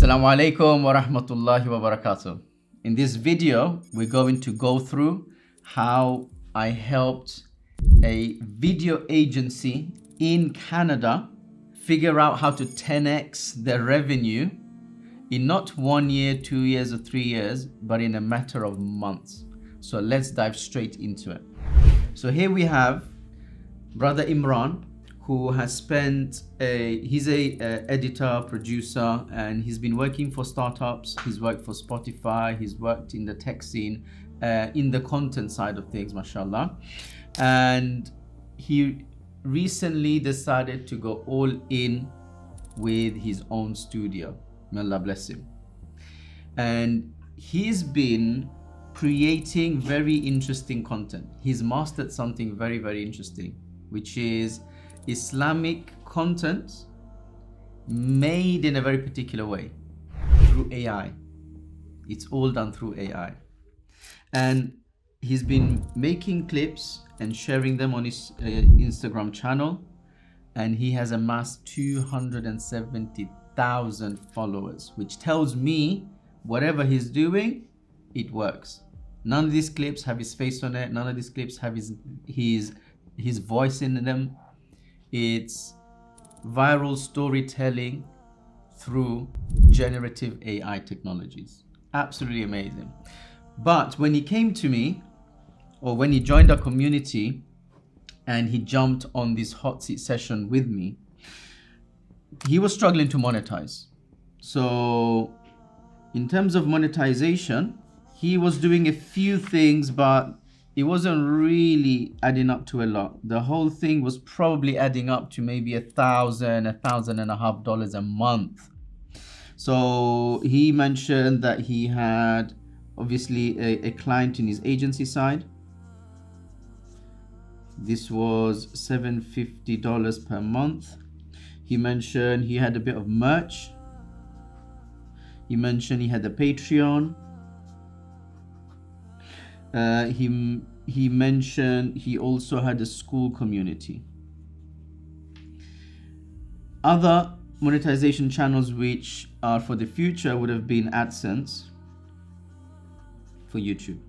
Assalamu alaikum wa rahmatullahi wa barakatuh. In this video, we're going to go through how I helped a video agency in Canada figure out how to 10x their revenue in not 1 year, 2 years, or 3 years, but in a matter of months. So let's dive straight into it. So here we have brother Imran, who has spent he's a editor, producer, and he's been working for startups. He's worked for Spotify. He's worked in the tech scene, in the content side of things, mashallah. And he recently decided to go all in with his own studio. May Allah bless him. And he's been creating very interesting content. He's mastered something very, very interesting, which is Islamic content made in a very particular way through AI. It's all done through AI. And he's been making clips and sharing them on his Instagram channel. And he has amassed 270,000 followers, which tells me whatever he's doing, it works. None of these clips have his face on it. None of these clips have his voice in them. It's viral storytelling through generative AI technologies. Absolutely amazing. But when he came to me, or when he joined our community and he jumped on this hot seat session with me, he was struggling to monetize. So in terms of monetization, he was doing a few things, but it wasn't really adding up to a lot. The whole thing was probably adding up to maybe $1,000 a month. So he mentioned that he had obviously a client in his agency side. This was $750 per month. He mentioned he had a bit of merch. He mentioned he had a Patreon. He mentioned he also had a school community. Other monetization channels which are for the future would have been AdSense for YouTube.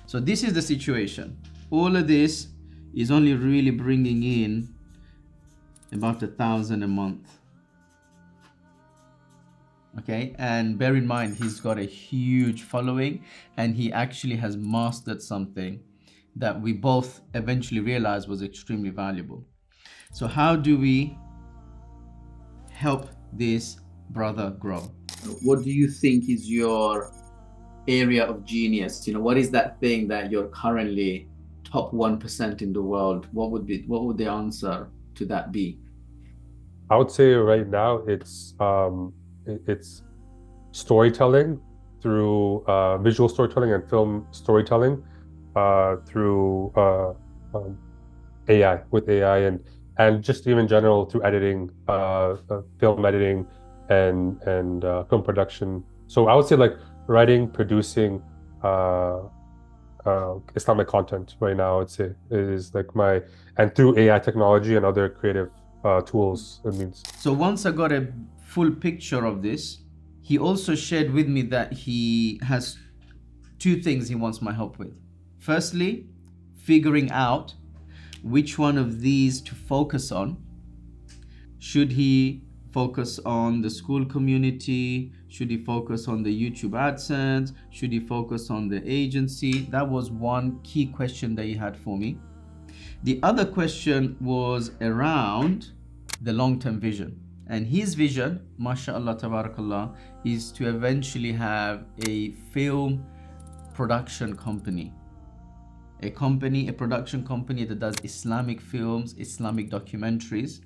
So this is the situation. All of this is only really bringing in about $1,000 a month. Okay, and bear in mind, he's got a huge following and he actually has mastered something that we both eventually realized was extremely valuable. So how do we help this brother grow? What do you think is your area of genius? What is that thing that you're currently top 1% in the world? What would the answer to that be? I would say right now it's storytelling through visual storytelling and film storytelling through AI, with AI and just even general through editing, film editing and film production. So I would say like writing, producing Islamic content right now, I'd say is like and through AI technology and other creative tools, it means. So once I got a full picture of this, he also shared with me that he has two things he wants my help with. Firstly, figuring out which one of these to focus on. Should he focus on the school community? Should he focus on the YouTube AdSense? Should he focus on the agency? That was one key question that he had for me. The other question was around the long-term vision. And his vision, mashallah, tabarakallah, is to eventually have a film production company. A production company that does Islamic films, Islamic documentaries.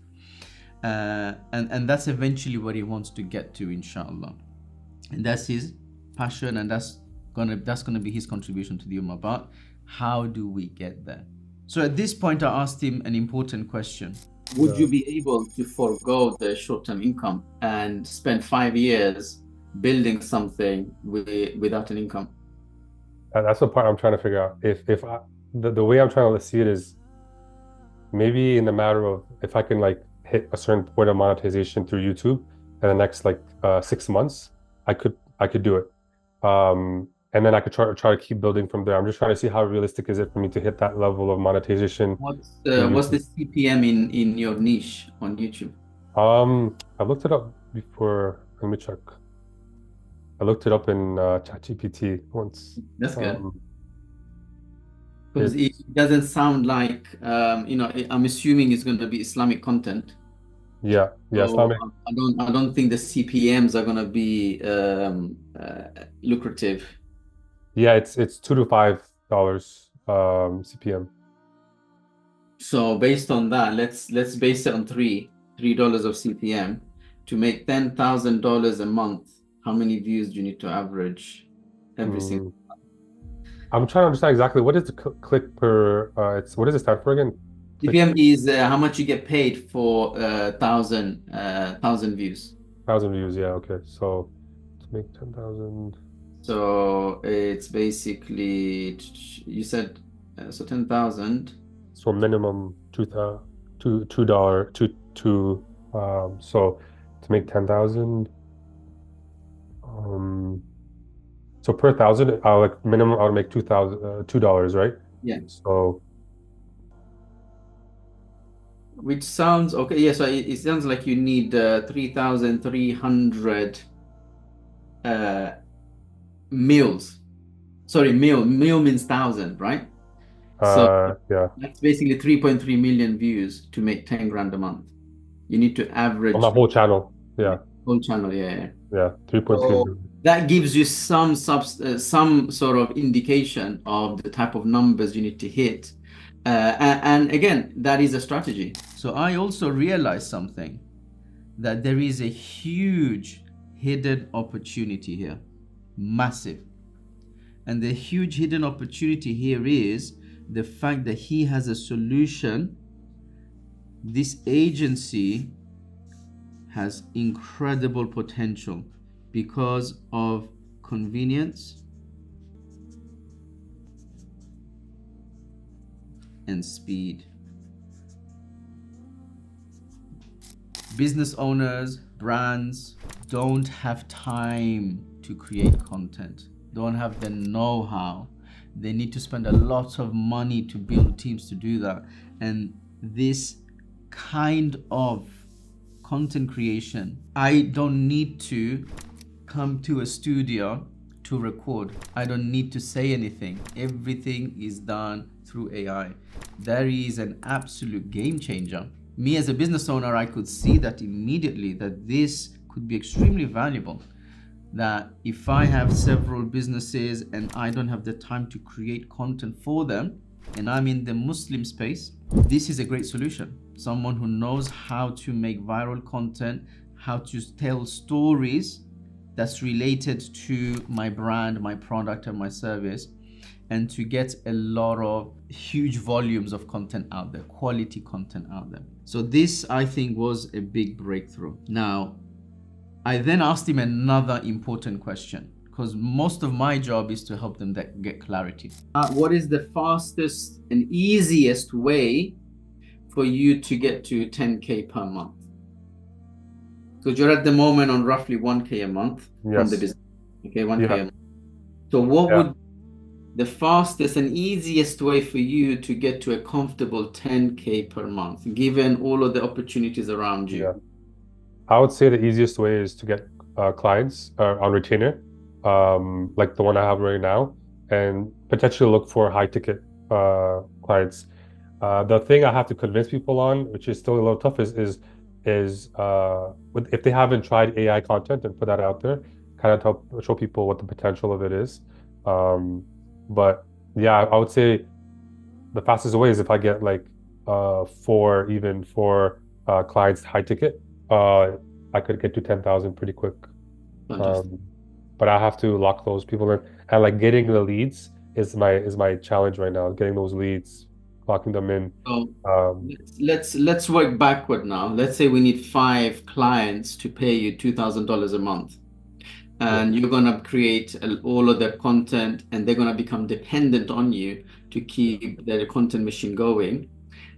And that's eventually what he wants to get to, inshallah. And that's his passion, and that's gonna be his contribution to the ummah. But how do we get there? So at this point, I asked him an important question. Would you be able to forego the short-term income and spend 5 years building something without an income? That's the part I'm trying to figure out. The way I'm trying to see it is maybe in the matter of if I can like hit a certain point of monetization through YouTube, in the next like 6 months, I could do it. And then I could try to keep building from there. I'm just trying to see how realistic is it for me to hit that level of monetization in What's the YouTube. CPM in your niche on YouTube? I looked it up before. Let me check. I looked it up in ChatGPT once. That's good. Um, Because it it's doesn't sound like, I'm assuming it's going to be Islamic content. yeah, So Islamic. I don't think the CPMs are going to be lucrative. Yeah, it's $2 to $5 CPM. So based on that, let's base it on $3 of CPM to make $10,000 a month. How many views do you need to average every single? Mm. I'm trying to understand exactly what is the click per. It's what does it stand for again? Click CPM is how much you get paid for thousand views. 1,000 views. Yeah, okay. So to make 10,000. So it's basically you said so 10,000. So minimum $2, so to make 10,000, um, so per thousand, I'll like minimum I'll make $2, right? Yeah, So which sounds okay. Yeah, so it sounds like you need 3,300 uh, meals. Sorry, meal means thousand, right? So yeah, that's basically 3.3 million views to make 10 grand a month. You need to on my average whole channel. yeah, Yeah, whole channel, yeah, yeah. yeah, 3.3 So million. that gives you some sort of indication of the type of numbers you need to hit. And again, that is a strategy. So I also realized something, that there is a huge hidden opportunity here, massive. And the huge hidden opportunity here is the fact that he has a solution. This agency has incredible potential because of convenience and speed. Business owners, brands don't have time to create content, don't have the know-how. They need to spend a lot of money to build teams to do that. And this kind of content creation, I don't need to come to a studio to record. I don't need to say anything. Everything is done through AI. That is an absolute game changer. Me as a business owner, I could see that immediately, that this could be extremely valuable. That if I have several businesses and I don't have the time to create content for them, and I'm in the Muslim space, this is a great solution. Someone who knows how to make viral content, how to tell stories that's related to my brand, my product, and my service, and to get a lot of huge volumes of content out there, quality content out there. So this, I think, was a big breakthrough. Now, I then asked him another important question, because most of my job is to help them get clarity. What is the fastest and easiest way for you to get to 10K per month? Because you're at the moment on roughly 1K a month from the Yes. business. Okay, 1K Yeah. a month. So what Yeah. would the fastest and easiest way for you to get to a comfortable 10K per month, given all of the opportunities around Yeah. you? I would say the easiest way is to get clients on retainer, like the one I have right now, and potentially look for high ticket clients. The thing I have to convince people on, which is still a little tough, if they haven't tried AI content and put that out there, kind of help show people what the potential of it is. But yeah, I would say the fastest way is if I get like four clients high ticket, I could get to 10,000 pretty quick. Fantastic. Um, but I have to lock those people in, and like getting the leads is my challenge right now. Getting those leads, locking them in. So Um, let's work backward now. Let's say we need 5 clients to pay you $2,000 a month, yeah, and you're gonna create all of their content, and they're gonna become dependent on you to keep their content machine going,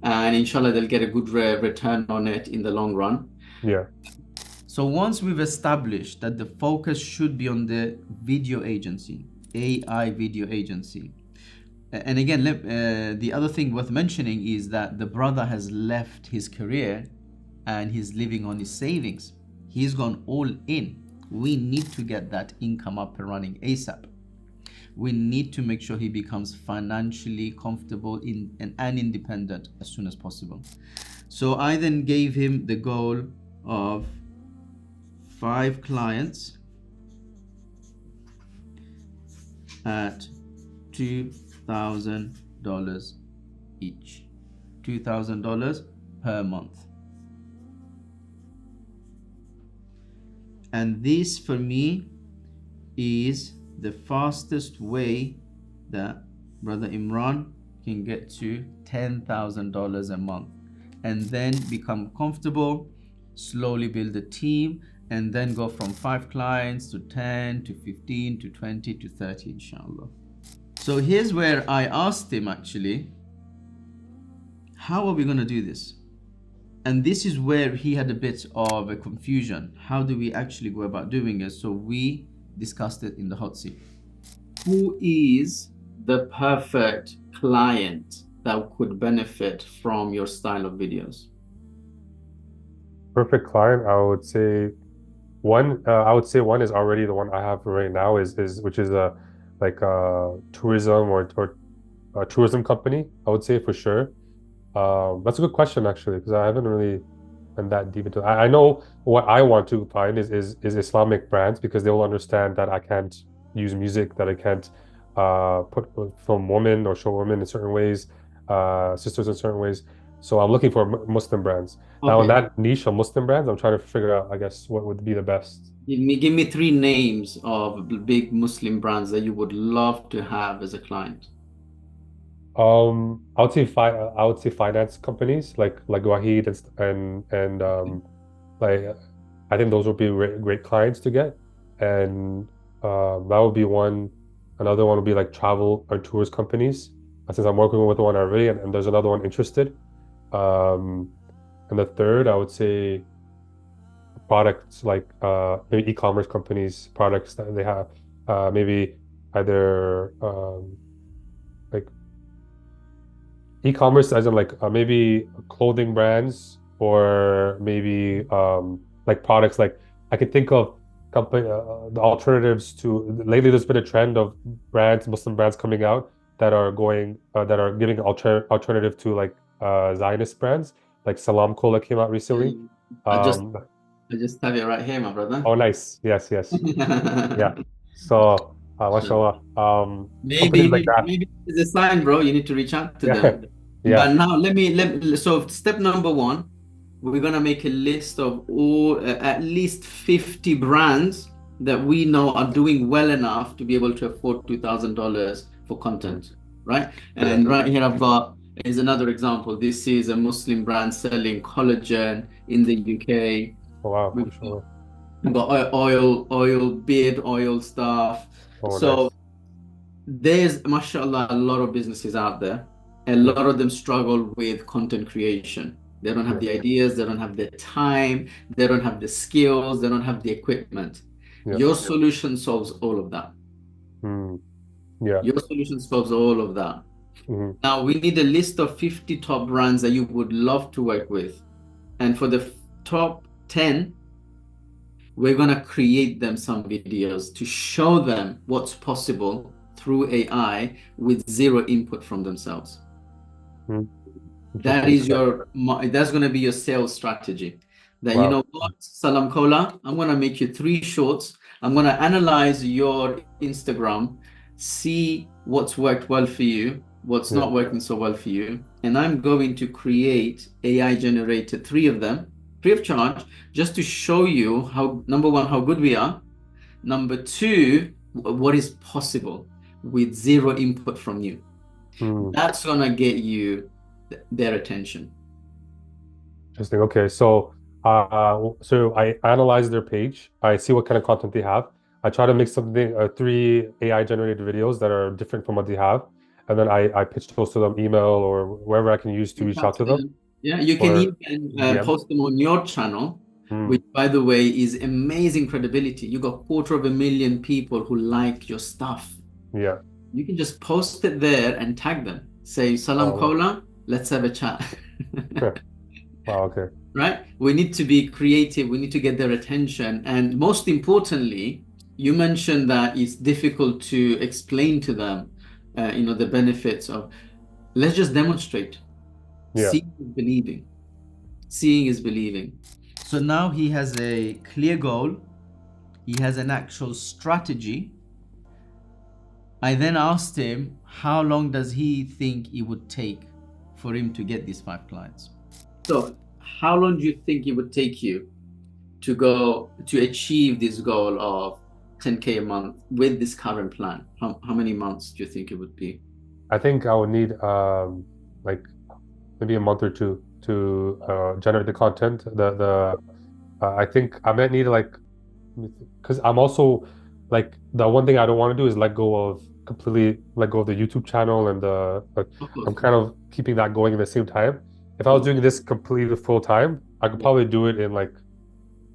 and inshallah they'll get a good return on it in the long run. yeah, So once we've established that the focus should be on the video agency, AI video agency, and again, the other thing worth mentioning is that the brother has left his career and he's living on his savings. He's gone all in. We need to get that income up and running ASAP. We need to make sure he becomes financially comfortable and independent as soon as possible. So I then gave him the goal of 5 clients at $2,000 each. $2,000 per month. And this for me is the fastest way that Brother Imran can get to $10,000 a month and then become comfortable, slowly build a team, and then go from 5 clients to 10 to 15 to 20 to 30, inshallah. So here's where I asked him actually, how are we going to do this? And this is where he had a bit of a confusion. How do we actually go about doing it? So we discussed it in the hot seat. Who is the perfect client that could benefit from your style of videos? Perfect client, I would say one is already the one I have right now is which is a like a tourism or a tourism company, I would say for sure. That's a good question actually, because I haven't really been that deep into it. I know what I want to find is Islamic brands, because they will understand that I can't use music, that I can't film women or show women in certain ways, sisters in certain ways. So I'm looking for Muslim brands. Now in Okay. that niche of Muslim brands, I'm trying to figure out, I guess, what would be the best. Give me 3 names of big Muslim brands that you would love to have as a client. I would say finance companies like Wahid and like I think those would be great clients to get, and that would be one. Another one would be like travel or tours companies. Since I'm working with one already, and there's another one interested. Um, and the third, I would say products like maybe e-commerce companies, products that they have, maybe either like e-commerce as in like maybe clothing brands, or maybe like products like I could think of company the alternatives to lately. There's been a trend of Muslim brands coming out that are going that are giving alternative to like Zionist brands, like Salam Cola came out recently. I just Um, I just have it right here, my brother. oh, nice. Yes, yes. Yeah. So, mashallah. Companies like that. Maybe it's a sign, bro. You need to reach out to Yeah. them. Yeah. But now so step number 1, we're gonna make a list of all at least 50 brands that we know are doing well enough to be able to afford $2,000 for Mm, content, right? yeah. And right here I've got is another example. This is a Muslim brand selling collagen in the UK. Oh, wow. We've got Mashallah. We've got beard oil stuff. Oh, So nice. there's, mashallah, a lot of businesses out there. A Yeah. lot of them struggle with content creation. They don't have Yeah. the ideas, they don't have the time, they don't have the skills, they don't have the equipment. Yeah. Your solution solves all of that. Mm, yeah. Your solution solves all of that. Hmm. Now, we need a list of 50 top brands that you would love to work with. And for the top 10, we're going to create them some videos to show them what's possible through AI with zero input from themselves. Mm, That interesting. is that's going to be your sales strategy. That, you know Wow. what, Salam Kola, I'm going to make you 3 shorts. I'm going to analyze your Instagram, see what's worked well for you, what's Yeah. not working so well for you. And I'm going to create AI generated 3 of them free of charge, just to show you how, number 1, how good we are. Number 2, what is possible with zero input from you. Mm, That's going to get you their attention. interesting. Okay. So I analyze their page. I see what kind of content they have. I try to make something, 3 AI generated videos that are different from what they have. And then I pitch those to them, email or wherever I can use to Reach reach out out to to them, them. Yeah, you can or even DM. post them on your channel. which, by the way, is amazing credibility. You got 250,000 people who like your stuff. Yeah. You can just post it there and tag them. Say, Salam Oh, Kola, let's have a chat. wow. Okay. Right? We need to be creative. We need to get their attention. And most importantly, you mentioned that it's difficult to explain to them, the benefits of, let's just demonstrate. Yeah. Seeing is believing. Seeing is believing. So now he has a clear goal. He has an actual strategy. I then asked him, how long does he think it would take for him to get these 5 clients? So, how long do you think it would take you to achieve this goal of 10K a month with this current plan? How many months do you think it would be? I think I would need like maybe a month or two to generate the content. I think I might need like, because I'm also like, the one thing I don't want to do is completely let go of the YouTube channel and I'm kind of keeping that going at the same time. If I was doing this completely full time, I could probably do it in like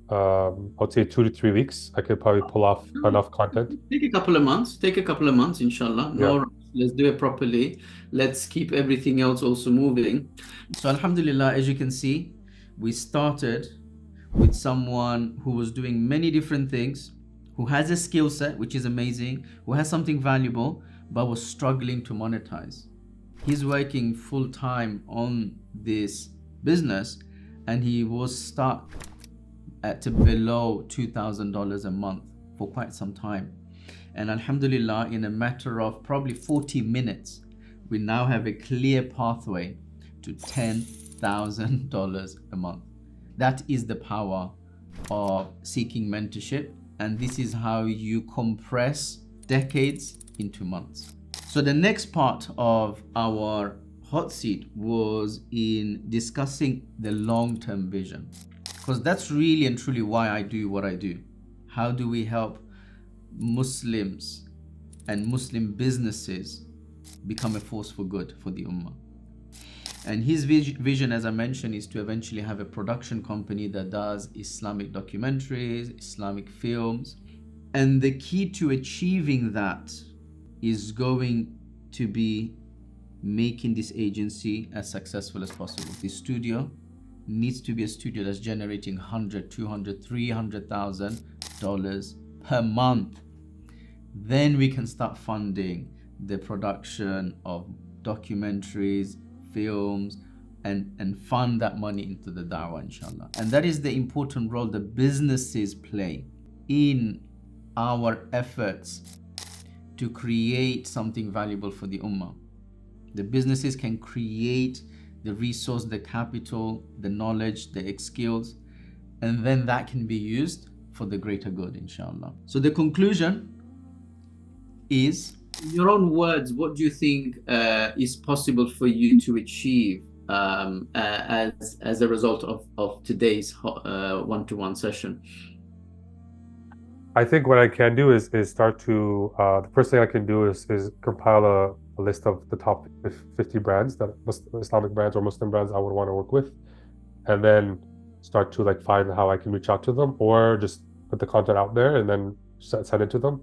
I would say 2 to 3 weeks. I could probably pull off enough content. Take a couple of months. Take a couple of months, inshallah. No rush. Let's do it properly. Let's keep everything else also moving. So, alhamdulillah, as you can see, we started with someone who was doing many different things, who has a skill set, which is amazing, who has something valuable, but was struggling to monetize. He's working full time on this business, and he was stuck at below $2,000 a month for quite some time. And alhamdulillah, in a matter of probably 40 minutes, we now have a clear pathway to $10,000 a month. That is the power of seeking mentorship. And this is how you compress decades into months. So the next part of our hot seat was in discussing the long-term vision, because that's really and truly why I do what I do. How do we help Muslims and Muslim businesses become a force for good for the Ummah? And his vision, as I mentioned, is to eventually have a production company that does Islamic documentaries, Islamic films. And the key to achieving that is going to be making this agency as successful as possible. The studio needs to be a studio that's generating $100,000, $200,000, $300,000 per month. Then we can start funding the production of documentaries, films, and fund that money into the da'wah, inshallah. And that is the important role the businesses play in our efforts to create something valuable for the ummah. The businesses can create the resource, the capital, the knowledge, the skills, and then that can be used for the greater good, inshallah. So the conclusion is, in your own words, what do you think is possible for you to achieve as a result of today's one-to-one session? I think what I can do is start to the first thing I can do is compile a list of the top 50 brands, that Islamic brands or Muslim brands I would want to work with, and then start to like find how I can reach out to them, or just put the content out there and then send it to them.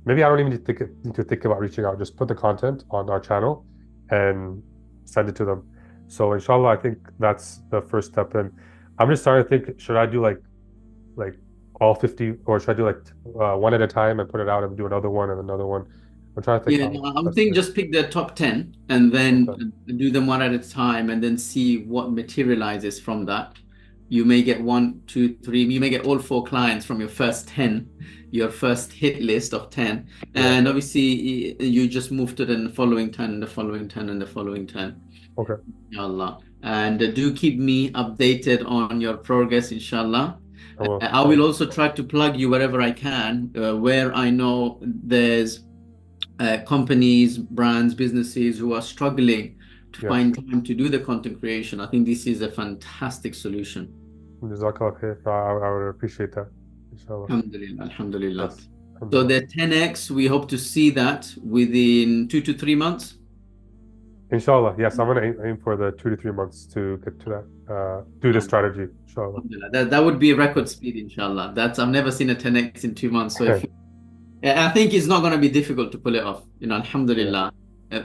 Maybe I don't even need to think about reaching out. Just put the content on our channel and send it to them. So inshallah, I think that's the first step. And I'm just starting to think, should I do like all 50, or should I do like one at a time and put it out and do another one and another one? I'm trying to think. Yeah, I'm thinking just pick the top 10 and then do them one at a time and then see what materializes from that. You may get 1, 2, 3, you may get all 4 clients from your first 10, your first hit list of 10. And obviously you just move to the following 10 and the following 10 and the following 10. Okay. Inshallah. And do keep me updated on your progress, inshallah. I will also try to plug you wherever I can, where I know there's companies, brands, businesses who are struggling to find time to do the content creation. I think this is a fantastic solution. Jazakallah khair. I would appreciate that. Inshallah. Alhamdulillah, alhamdulillah. Yes. So the 10x, we hope to see that within 2 to 3 months. Inshallah, yes, I'm gonna aim for the 2 to 3 months to get to that. Do this strategy, inshallah. Alhamdulillah. That would be a record speed, inshallah. That's I've never seen a 10x in 2 months. So if I think it's not going to be difficult to pull it off. Yeah, Alhamdulillah.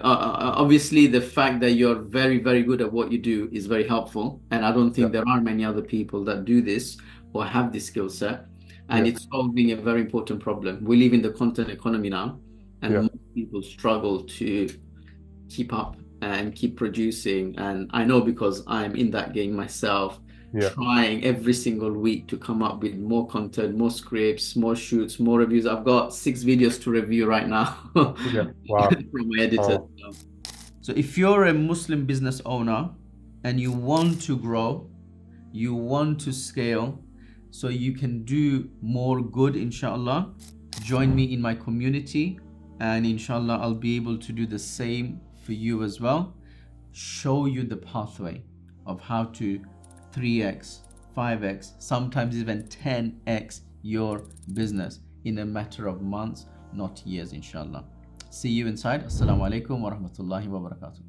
Obviously, the fact that you're very, very good at what you do is very helpful. And I don't yeah, think there are many other people that do this or have this skill set. And yeah, it's solving a very important problem. We live in the content economy now, and yeah, most people struggle to keep up and keep producing. And I know because I'm in that game myself, yeah, trying every single week to come up with more content, more scripts, more shoots, more reviews. I've got 6 videos to review right now yeah. Wow. from my editors. Oh, So if you're a Muslim business owner and you want to grow, you want to scale, so you can do more good, inshallah, join me in my community, and inshallah I'll be able to do the same for you as well. Show you the pathway of how to 3x, 5x, sometimes even 10x your business in a matter of months, not years, inshallah. See you inside. Assalamu alaikum wa rahmatullahi wa barakatuh.